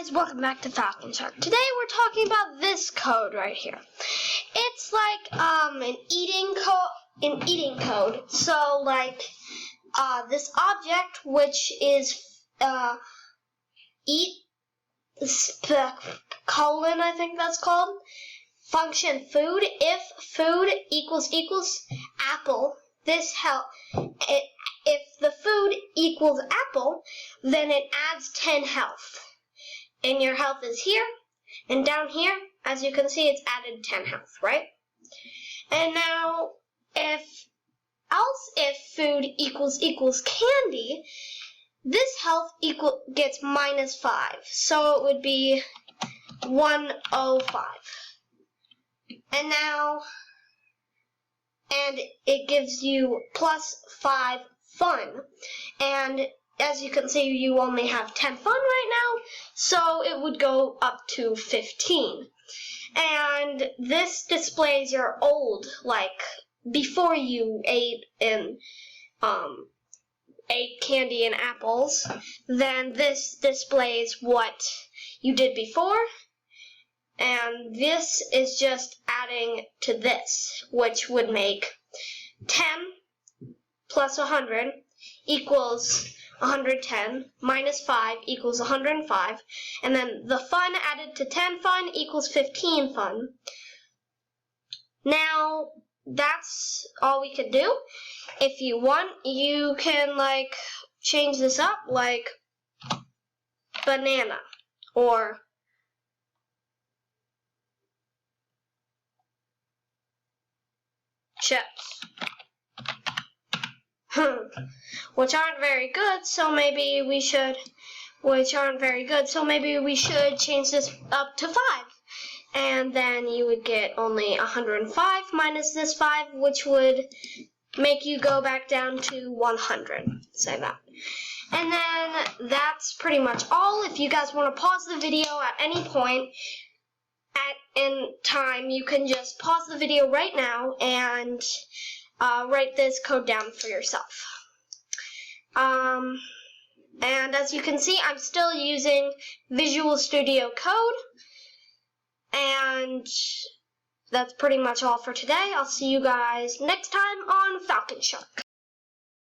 guys, welcome back to Falcon Shark. Today we're talking about this code right here. It's like an eating code. So like this object, which is eat colon, I think that's called, function food. If food equals apple, this if the food equals apple, then it adds 10 health. And your health is here, and down here, as you can see, it's added 10 health, right? And now, if food equals candy, this health gets -5. So it would be 105. And now, and it gives you +5 fun. And as you can see, you only have 10 fun right now, so it would go up to 15. And this displays your old, like, before you ate candy and apples. Then this displays what you did before, and this is just adding to this, which would make 10 plus 100 equals 110, -5 equals 105, and then the fun added to 10 fun equals 15 fun. Now, that's all we could do. If you want, you can like change this up, like banana, or chips. Which aren't very good, so maybe we should change this up to 5. And then you would get only 105 minus this 5, which would make you go back down to 100. Say that. And then that's pretty much all. If you guys want to pause the video at any point in time, you can just pause the video right now and write this code down for yourself. And as you can see, I'm still using Visual Studio Code. And that's pretty much all for today. I'll see you guys next time on Falcon Shark.